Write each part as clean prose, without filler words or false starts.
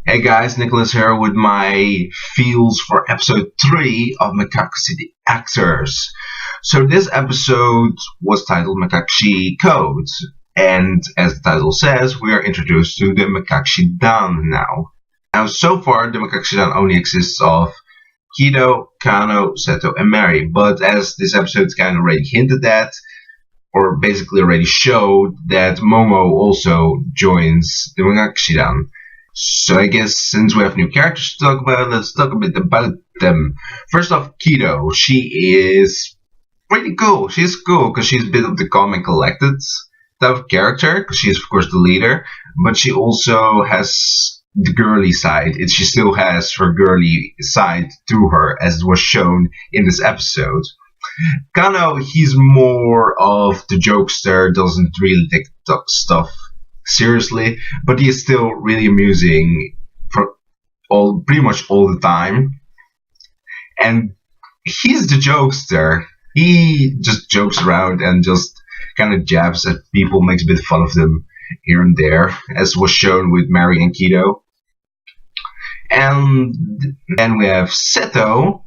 Hey guys, Nicholas here with my feels for episode 3 of Mekakucity Actors. So this episode was titled Mekakucity Codes, and as the title says, we are introduced to the Mekakucity Dan now. Now so far the Mekakucity Dan only exists of Kido, Kano, Seto, and Mary, but as this episode kind of already hinted at, or basically already showed, that Momo also joins the Mekakucity Dan. So I guess since we have new characters to talk about, let's talk a bit about them. First off, Kido. She is pretty cool. She's cool because she's a bit of the calm and collected type of character, because she is of course the leader, but she also has the girly side. She still has her girly side to her, as it was shown in this episode. Kano, he's more of the jokester, doesn't really take stuff seriously, but he is still really amusing for pretty much all the time. And he's the jokester. He just jokes around and just kind of jabs at people, makes a bit of fun of them here and there, as was shown with Mary and Kido. And then we have Seto,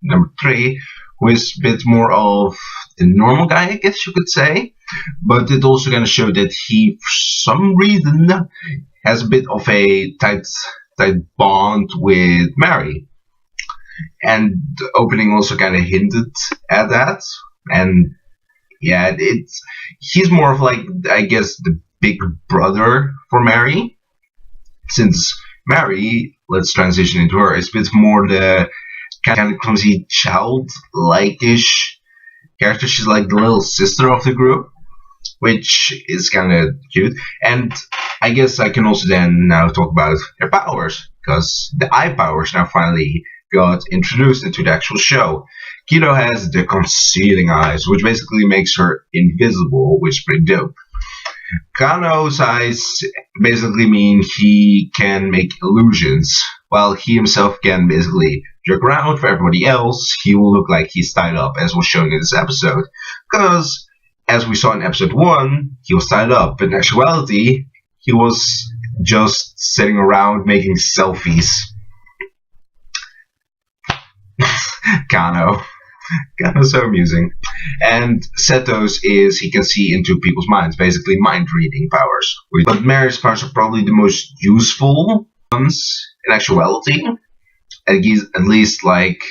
number 3, who is a bit more of the normal guy, I guess you could say. But it also kind of showed that he, for some reason, has a bit of a tight bond with Mary. And the opening also kind of hinted at that. And yeah, he's more of like, I guess, the big brother for Mary. Since Mary, let's transition into her, is a bit more the kind of clumsy, child-like-ish character. She's like the little sister of the group, which is kind of cute. And I guess I can also then now talk about her powers, because the eye powers now finally got introduced into the actual show. Kido has the concealing eyes, which basically makes her invisible, which is pretty dope. Kano's eyes basically mean he can make illusions, while he himself can basically jerk around. For everybody else, he will look like he's tied up, as was shown in this episode. Because, as we saw in episode 1, he was tied up, but in actuality, he was just sitting around making selfies. Kano's so amusing. And Seto's is he can see into people's minds, basically mind reading powers. But Mary's powers are probably the most useful ones in actuality. At least like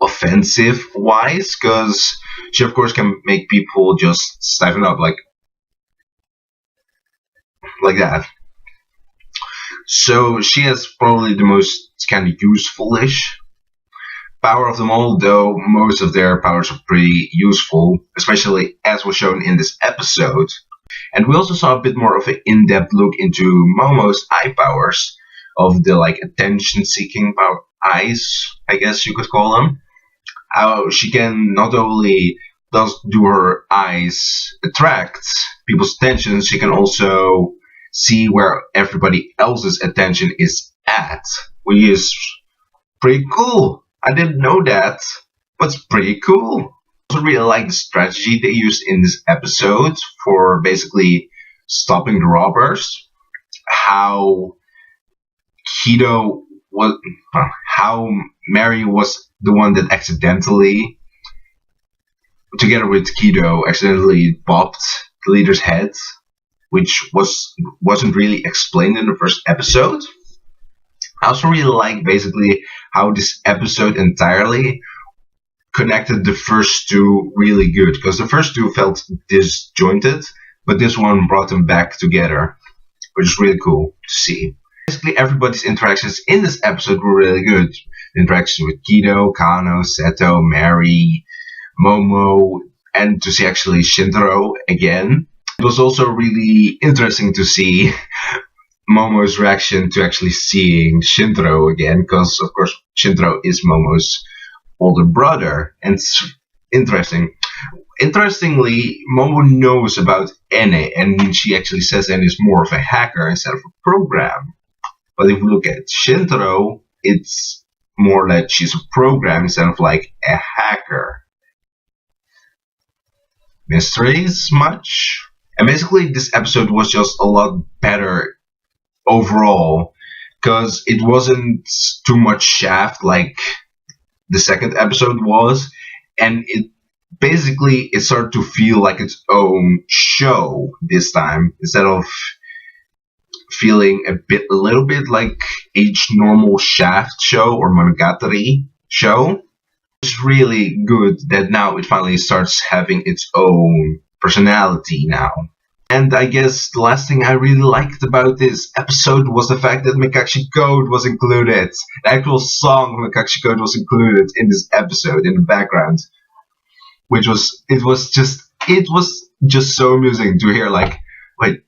offensive wise, because she of course can make people just stiffen up like that. So she has probably the most kind of useful-ish power of them all, though most of their powers are pretty useful, especially as was shown in this episode. And we also saw a bit more of an in-depth look into Momo's eye powers, of the like attention-seeking power eyes, I guess you could call them. How she can not only do her eyes attract people's attention, she can also see where everybody else's attention is at, which is pretty cool. I didn't know that, but it's pretty cool. I also really like the strategy they used in this episode for basically stopping the robbers. How Mary was the one that accidentally, together with Kido, accidentally bopped the leader's head, which wasn't really explained in the first episode. I also really like basically how this episode entirely connected the first two really good, because the first two felt disjointed, but this one brought them back together, which is really cool to see. Basically everybody's interactions in this episode were really good. The interactions with Kido, Kano, Seto, Mary, Momo, and to see actually Shintaro again. It was also really interesting to see Momo's reaction to actually seeing Shintaro again, because of course Shintaro is Momo's older brother, and it's interesting. Interestingly, Momo knows about Ene, and she actually says Ene is more of a hacker instead of a program. But if we look at Shintaro, it's more that she's a program instead of like a hacker. Mysteries much? And basically this episode was just a lot better overall because it wasn't too much shaft like the second episode was, and it started to feel like its own show this time instead of feeling a little bit like each normal shaft show or monogatari show. It's really good that now it finally starts having its own personality now. And I guess the last thing I really liked about this episode was the fact that Mekakucity Code was included. The actual song of Mekakucity Code was included in this episode in the background, which was it was just so amusing to hear. Like, wait,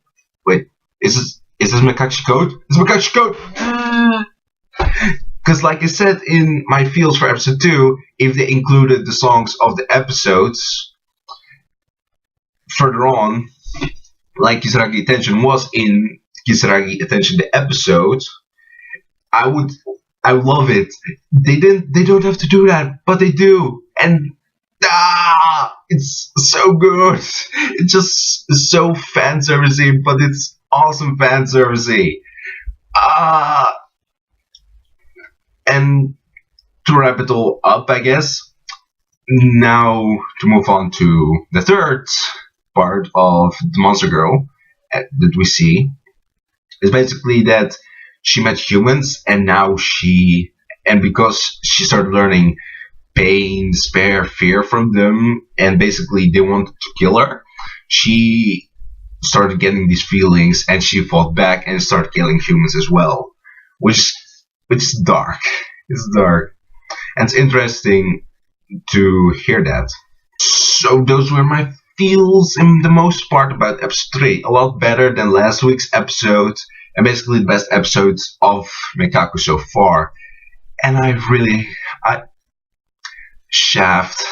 is this Mekakucity Code? It's Mekakucity Code. Because, like I said in my Feelz for episode 2, if they included the songs of the episodes further on, like Kisaragi Attention was in Kisaragi Attention the episode, I love it. They don't have to do that, but they do, and it's so good. It's just so fan servicey, but it's awesome fan servicey. And to wrap it all up, I guess, now to move on to the third part of the Monster Girl that we see, is basically that she met humans, and now because she started learning pain, despair, fear from them, and basically they wanted to kill her, she started getting these feelings, and she fought back and started killing humans as well, which is dark. It's dark, and it's interesting to hear that. So those were my feels in the most part about episode 3. A lot better than last week's episode, and basically the best episodes of Mekaku so far. And Shaft,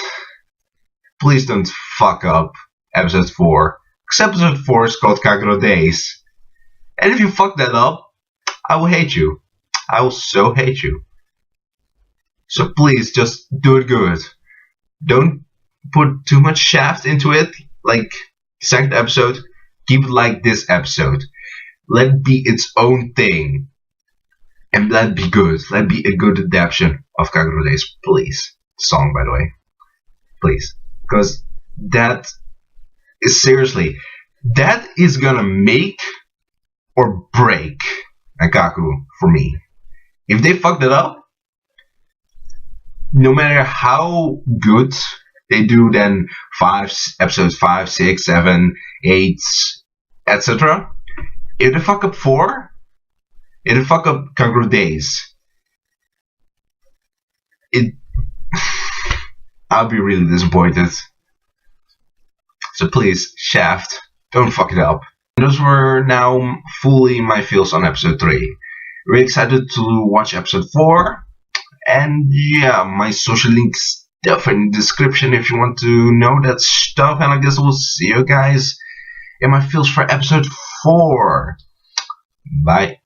please don't fuck up episode 4. Because episode 4 is called Kagero Days. And if you fuck that up, I will hate you. I will so hate you. So please, just do it good. Don't put too much shaft into it, like second episode. Keep it like this episode. Let it be its own thing. And let it be good. Let it be a good adaptation of Kagero Days, please. Song, by the way. Please. Because that is seriously, that is gonna make or break Mekaku for me. If they fuck that up, no matter how good they do, then episodes 5, 6, 7, 8, etc. If they fuck up 4, if they fuck up Kagero Days, I'll be really disappointed. So please, Shaft, don't fuck it up. And those were now fully my feels on episode 3. Really excited to watch episode 4. And yeah, my social links stuff in the description if you want to know that stuff. And I guess we'll see you guys in my feels for episode 4. Bye.